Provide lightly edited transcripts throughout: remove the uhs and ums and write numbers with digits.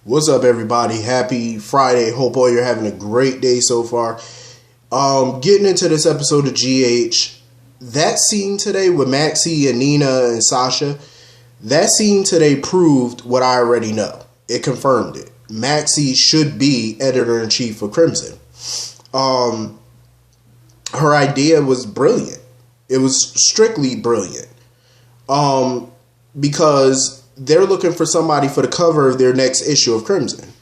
What's up, everybody? Happy Friday. Hope all you're having a great day so far. Getting into this episode of GH. That scene today with Maxie and Nina and Sasha, that scene today proved what I already know. It confirmed it. Maxie should be editor-in-chief of Crimson. Her idea was brilliant. It was strictly brilliant. Because they're looking for somebody for the cover of their next issue of Crimson.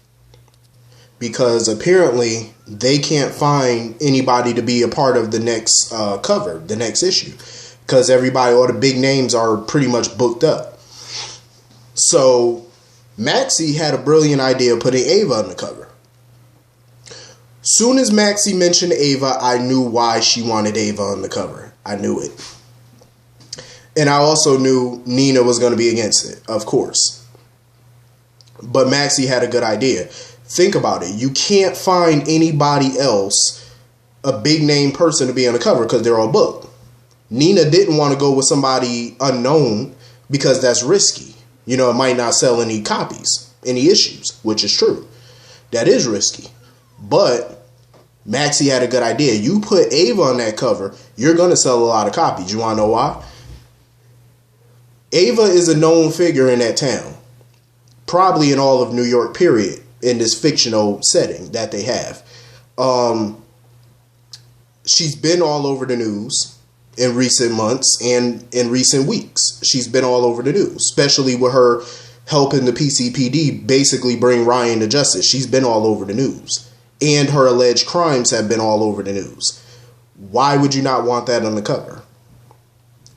Because apparently they can't find anybody to be a part of the next cover, the next issue. Because everybody, all the big names are pretty much booked up. So Maxie had a brilliant idea of putting Ava on the cover. Soon as Maxie mentioned Ava, I knew why she wanted Ava on the cover. I knew it. And I also knew Nina was going to be against it, of course. But Maxie had a good idea. Think about it. You can't find anybody else, a big name person, to be on the cover because they're all booked. Nina didn't want to go with somebody unknown because that's risky. You know, it might not sell any copies, any issues, which is true. That is risky. But Maxie had a good idea. You put Ava on that cover, you're going to sell a lot of copies. You want to know why? Ava is a known figure in that town. Probably in all of New York, period, in this fictional setting that they have. She's been all over the news in recent months and in recent weeks. She's been all over the news, especially with her helping the PCPD basically bring Ryan to justice. She's been all over the news. And her alleged crimes have been all over the news. Why would you not want that on the cover?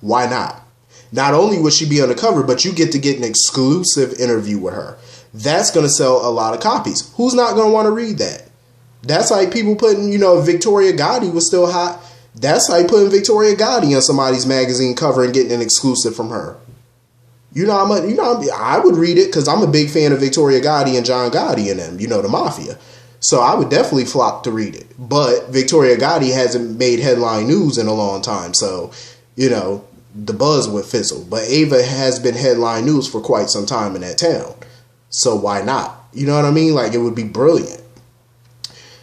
Why not? Not only would she be on the cover, but you get to get an exclusive interview with her. That's going to sell a lot of copies. Who's not going to want to read that? That's like people putting, Victoria Gotti was still hot. That's like putting Victoria Gotti on somebody's magazine cover and getting an exclusive from her. I would read it because I'm a big fan of Victoria Gotti and John Gotti and them, the Mafia. So I would definitely flock to read it. But Victoria Gotti hasn't made headline news in a long time. So, the buzz would fizzle. But Ava has been headline news for quite some time in that town. So why not? You know what I mean? Like, it would be brilliant.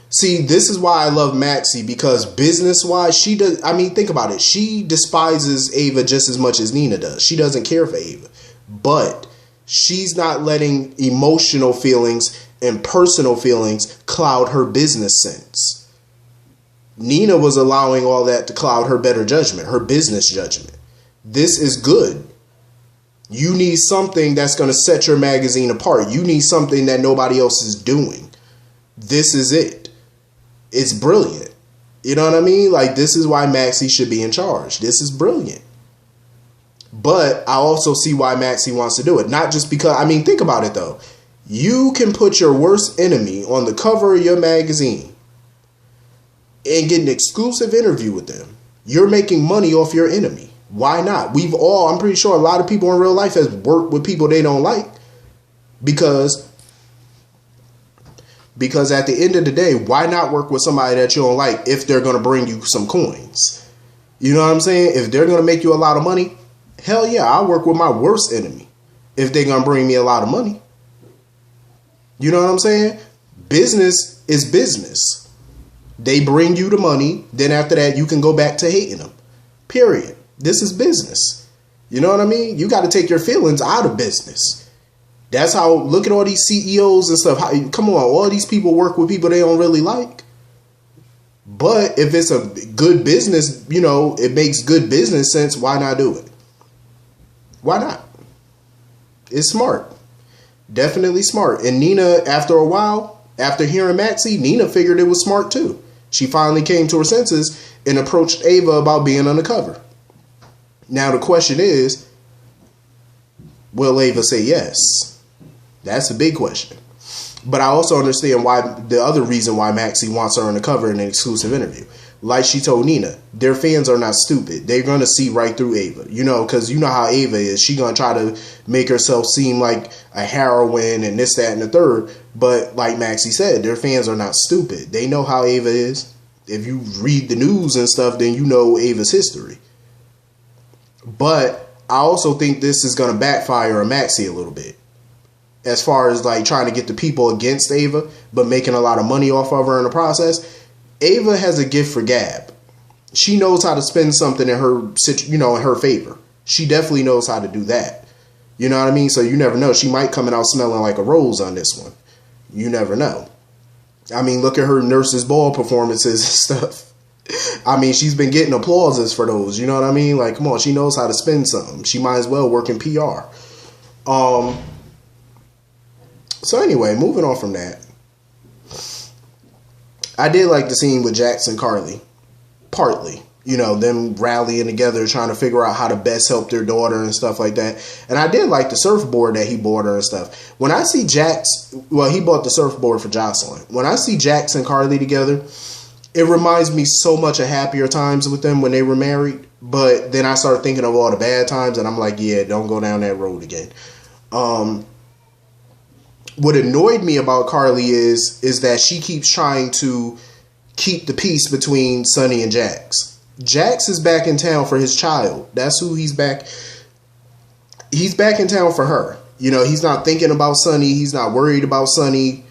See, this is why I love Maxie, because business-wise, think about it. She despises Ava just as much as Nina does. She doesn't care for Ava. But she's not letting emotional feelings and personal feelings cloud her business sense. Nina was allowing all that to cloud her better judgment, her business judgment. This is good. You need something that's going to set your magazine apart. You need something that nobody else is doing. This is it. It's brilliant. You know what I mean? Like, this is why Maxie should be in charge. This is brilliant. But I also see why Maxie wants to do it. Not just because, think about it though. You can put your worst enemy on the cover of your magazine and get an exclusive interview with them. You're making money off your enemy. Why not? I'm pretty sure a lot of people in real life has worked with people they don't like. Because at the end of the day, why not work with somebody that you don't like if they're going to bring you some coins? You know what I'm saying? If they're going to make you a lot of money, hell yeah, I'll work with my worst enemy if they're going to bring me a lot of money. You know what I'm saying? Business is business. They bring you the money. Then after that, you can go back to hating them. Period. This is business. You know what I mean? You got to take your feelings out of business. That's how, look at all these CEOs and stuff. Come on, all these people work with people they don't really like. But if it's a good business, it makes good business sense, why not do it? Why not? It's smart. Definitely smart. And Nina, after a while, after hearing Maxie, Nina figured it was smart too. She finally came to her senses and approached Ava about being on the cover. Now the question is, will Ava say yes? That's a big question. But I also understand the other reason why Maxie wants her on the cover in an exclusive interview. Like she told Nina, their fans are not stupid. They're going to see right through Ava. Because you know how Ava is. She's going to try to make herself seem like a heroine and this, that, and the third. But like Maxie said, their fans are not stupid. They know how Ava is. If you read the news and stuff, then you know Ava's history. But I also think this is going to backfire on Maxie a little bit. as far as like trying to get the people against Ava, but making a lot of money off of her in the process. Ava has a gift for gab. She knows how to spend something in her, in her favor. She definitely knows how to do that. You know what I mean? So you never know. She might come out smelling like a rose on this one. You never know. I mean, look at her Nurses Ball performances and stuff. I mean, she's been getting applauses for those. You know what I mean? Like, come on, she knows how to spend something. She might as well work in PR. So anyway, moving on from that. I did like the scene with Jax and Carly. Partly. Them rallying together, trying to figure out how to best help their daughter and stuff like that. And I did like the surfboard that he bought her and stuff. When I see Jax, he bought the surfboard for Jocelyn. When I see Jax and Carly together, it reminds me so much of happier times with them when they were married. But then I start thinking of all the bad times, and I'm like, yeah, don't go down that road again. What annoyed me about Carly is that she keeps trying to keep the peace between Sonny and Jax. Jax is back in town for his child. That's who he's back. He's back in town for her. He's not thinking about Sonny. He's not worried about Sonny.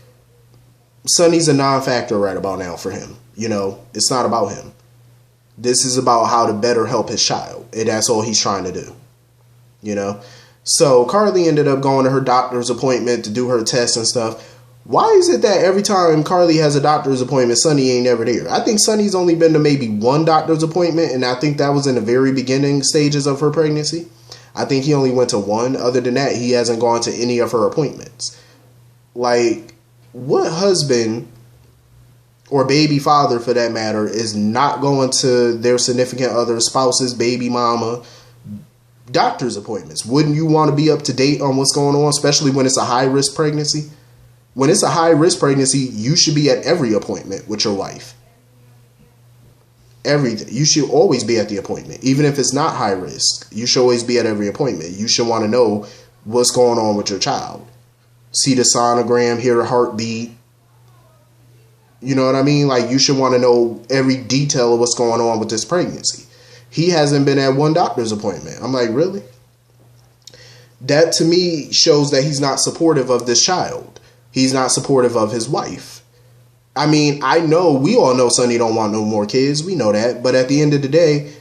Sonny's a non-factor right about now for him. It's not about him. This is about how to better help his child. And that's all he's trying to do. So Carly ended up going to her doctor's appointment to do her tests and stuff. Why is it that every time Carly has a doctor's appointment, Sonny ain't never there? I think Sonny's only been to maybe one doctor's appointment, and I think that was in the very beginning stages of her pregnancy. I think he only went to one. Other than that, he hasn't gone to any of her appointments. Like, what husband or baby father, for that matter, is not going to their significant other, spouse's baby mama doctor's appointments? Wouldn't you want to be up to date on what's going on, especially when it's a high-risk pregnancy? When it's a high-risk pregnancy, you should be at every appointment with your wife. Everything. You should always be at the appointment. Even if it's not high risk, you should always be at every appointment. You should want to know what's going on with your child. See the sonogram, hear the heartbeat. You know what I mean? Like, you should want to know every detail of what's going on with this pregnancy. He hasn't been at one doctor's appointment. I'm like, really? That, to me, shows that he's not supportive of this child. He's not supportive of his wife. I mean, we all know Sonny don't want no more kids. We know that. But at the end of the day,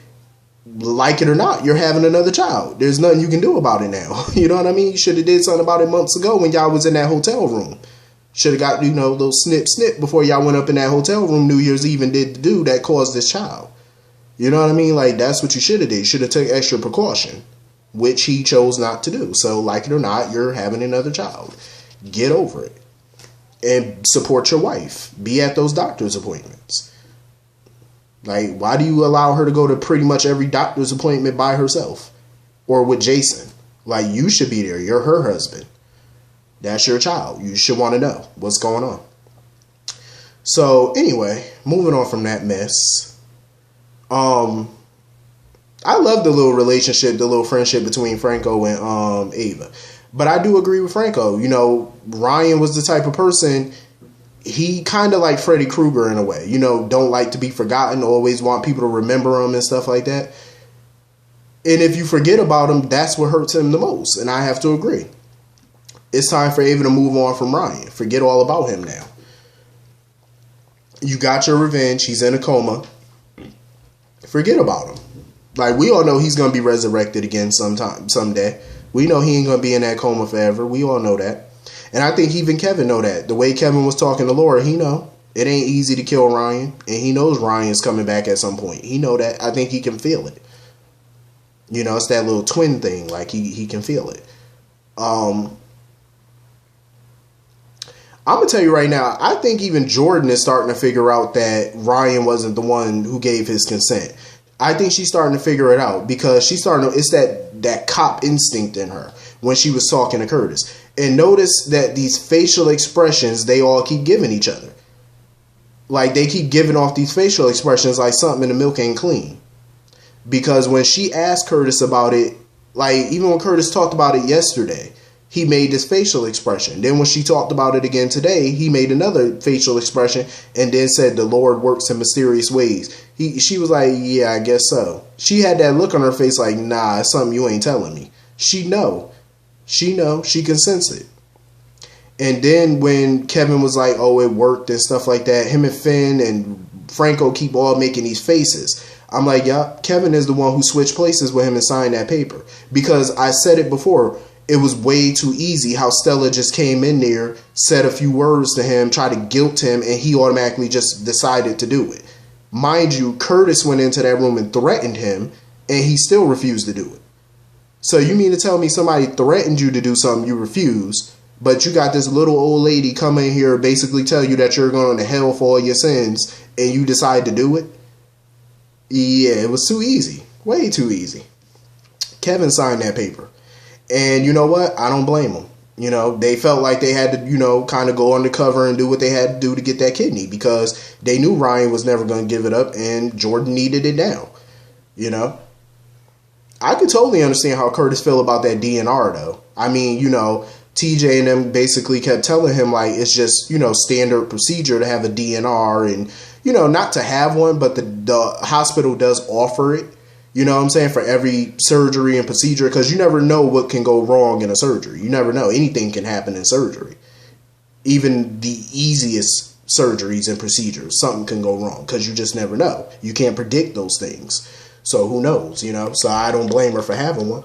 like it or not, you're having another child. There's nothing you can do about it now. You know what I mean? You should have did something about it months ago when y'all was in that hotel room. Should have got, little snip before y'all went up in that hotel room New Year's Eve and did the do that caused this child. You know what I mean? Like, that's what you should have did. You should have took extra precaution, which he chose not to do. So, like it or not, you're having another child. Get over it. And support your wife. Be at those doctor's appointments. Like, why do you allow her to go to pretty much every doctor's appointment by herself? Or with Jason? Like, you should be there. You're her husband. That's your child. You should want to know what's going on. So, anyway, moving on from that mess. I love the little relationship, the little friendship between Franco and Ava. But I do agree with Franco. Ryan was the type of person, he kind of like Freddy Krueger in a way. Don't like to be forgotten, always want people to remember him and stuff like that. And if you forget about him, that's what hurts him the most. And I have to agree. It's time for Ava to move on from Ryan. Forget all about him now. You got your revenge. He's in a coma. Forget about him. Like, we all know he's going to be resurrected again someday. We know he ain't going to be in that coma forever. We all know that. And I think even Kevin know that. The way Kevin was talking to Laura, he know. It ain't easy to kill Ryan. And he knows Ryan's coming back at some point. He know that. I think he can feel it. It's that little twin thing. Like, he can feel it. I'm going to tell you right now, I think even Jordan is starting to figure out that Ryan wasn't the one who gave his consent. I think she's starting to figure it out because she's starting to, it's that cop instinct in her when she was talking to Curtis. And notice that these facial expressions, they all keep giving each other. Like, they keep giving off these facial expressions like something in the milk ain't clean. Because when she asked Curtis about it, like, even when Curtis talked about it yesterday, he made this facial expression. Then when she talked about it again today, he made another facial expression and then said the Lord works in mysterious ways. She was like, yeah, I guess so. She had that look on her face like, nah, it's something you ain't telling me. She know. She can sense it. And then when Kevin was like, oh, it worked and stuff like that, him and Finn and Franco keep all making these faces. I'm like, yeah, Kevin is the one who switched places with him and signed that paper. Because I said it before, it was way too easy how Stella just came in there, said a few words to him, tried to guilt him, and he automatically just decided to do it. Mind you, Curtis went into that room and threatened him, and he still refused to do it. So you mean to tell me somebody threatened you to do something, you refused, but you got this little old lady come in here basically tell you that you're going to hell for all your sins, and you decide to do it? Yeah, it was too easy. Way too easy. Kevin signed that paper. And you know what? I don't blame them. You know, they felt like they had to, you know, kind of go undercover and do what they had to do to get that kidney because they knew Ryan was never going to give it up and Jordan needed it now. You know? I could totally understand how Curtis felt about that DNR, though. I mean, you know, TJ and them basically kept telling him, like, it's just, you know, standard procedure to have a DNR and, you know, not to have one, but the hospital does offer it. You know what I'm saying? For every surgery and procedure, because you never know what can go wrong in a surgery. You never know. Anything can happen in surgery. Even the easiest surgeries and procedures, something can go wrong because you just never know. You can't predict those things. So who knows, you know? So I don't blame her for having one.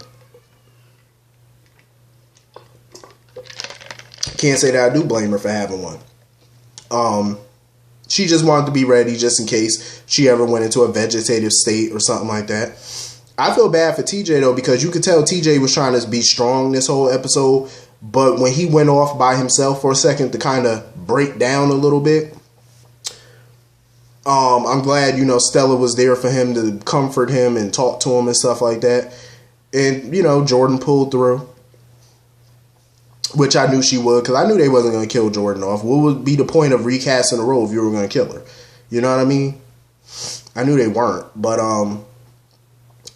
Can't say that I do blame her for having one. She just wanted to be ready just in case she ever went into a vegetative state or something like that. I feel bad for TJ, though, because you could tell TJ was trying to be strong this whole episode. But when he went off by himself for a second to kind of break down a little bit, I'm glad, you know, Stella was there for him to comfort him and talk to him and stuff like that. And, you know, Jordan pulled through. Which I knew she would, because I knew they wasn't going to kill Jordan off. What would be the point of recasting the role if you were going to kill her? You know what I mean? I knew they weren't. But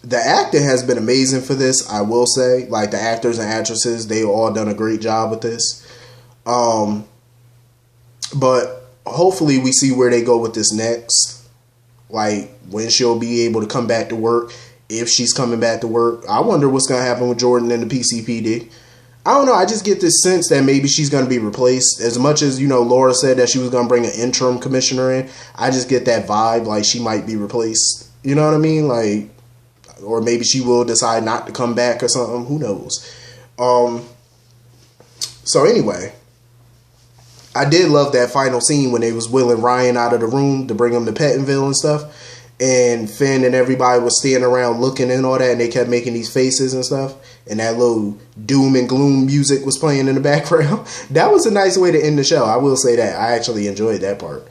the acting has been amazing for this, I will say. Like, the actors and actresses, they all done a great job with this. But hopefully we see where they go with this next. Like, when she'll be able to come back to work. If she's coming back to work. I wonder what's going to happen with Jordan and the PCPD. I don't know. I just get this sense that maybe she's going to be replaced. As much as, you know, Laura said that she was going to bring an interim commissioner in, I just get that vibe like she might be replaced. You know what I mean? Like, or maybe she will decide not to come back or something. Who knows? So anyway, I did love that final scene when they was wheeling Ryan out of the room to bring him to Pettinville and stuff. And Finn and everybody was standing around looking and all that, and they kept making these faces and stuff. And that little doom and gloom music was playing in the background. That was a nice way to end the show. I will say that. I actually enjoyed that part.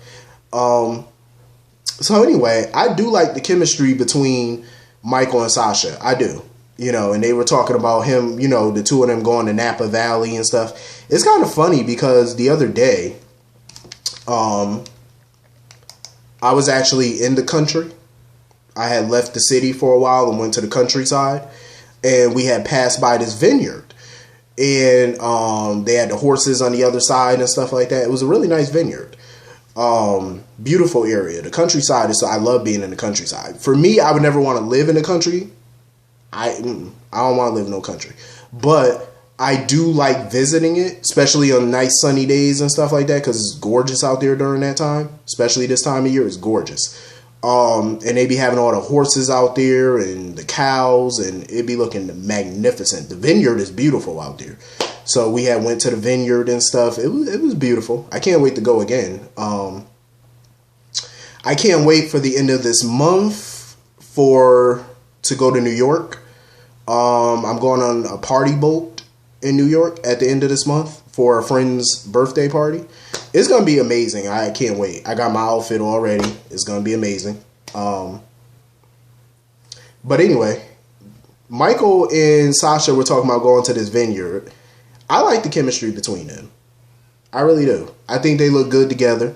So anyway, I do like the chemistry between Michael and Sasha. I do. You know, and they were talking about him, you know, the two of them going to Napa Valley and stuff. It's kind of funny because the other day, I was actually in the country. I had left the city for a while and went to the countryside. And we had passed by this vineyard. And they had the horses on the other side and stuff like that. It was a really nice vineyard. Beautiful area. The countryside is, I love being in the countryside. For me, I would never want to live in the country. I don't want to live in no country. But I do like visiting it, especially on nice sunny days and stuff like that, because it's gorgeous out there during that time. Especially this time of year, it's gorgeous. And they be having all the horses out there and the cows, and it be looking magnificent. The vineyard is beautiful out there. So we had went to the vineyard and stuff. It was beautiful. I can't wait to go again. I can't wait for the end of this month to go to New York. I'm going on a party boat in New York at the end of this month for a friend's birthday party. It's going to be amazing. I can't wait. I got my outfit already. It's going to be amazing. But anyway, Michael and Sasha were talking about going to this vineyard. I like the chemistry between them. I really do. I think they look good together.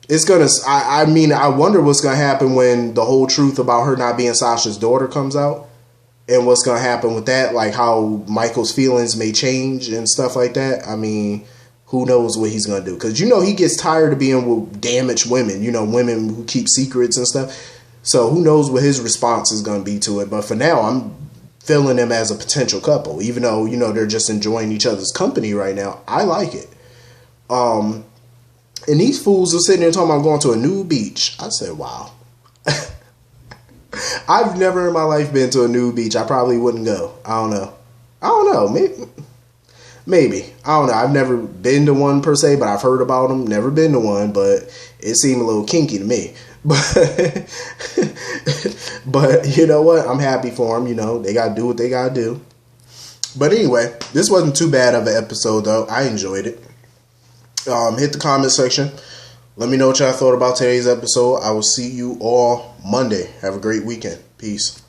It's going to, I mean, I wonder what's going to happen when the whole truth about her not being Sasha's daughter comes out. And what's going to happen with that, like how Michael's feelings may change and stuff like that. I mean, who knows what he's going to do. Because, you know, he gets tired of being with damaged women. You know, women who keep secrets and stuff. So who knows what his response is going to be to it. But for now, feeling them as a potential couple, even though, you know, they're just enjoying each other's company right now. I like it. And these fools are sitting there talking about going to a nude beach. I said, wow. I've never in my life been to a nude beach. I probably wouldn't go. I don't know. Maybe. I don't know. I've never been to one per se, but I've heard about them. Never been to one, but it seemed a little kinky to me. But you know what? I'm happy for them. You know, they got to do what they got to do. But anyway, this wasn't too bad of an episode, though. I enjoyed it. Hit the comment section. Let me know what y'all thought about today's episode. I will see you all Monday. Have a great weekend. Peace.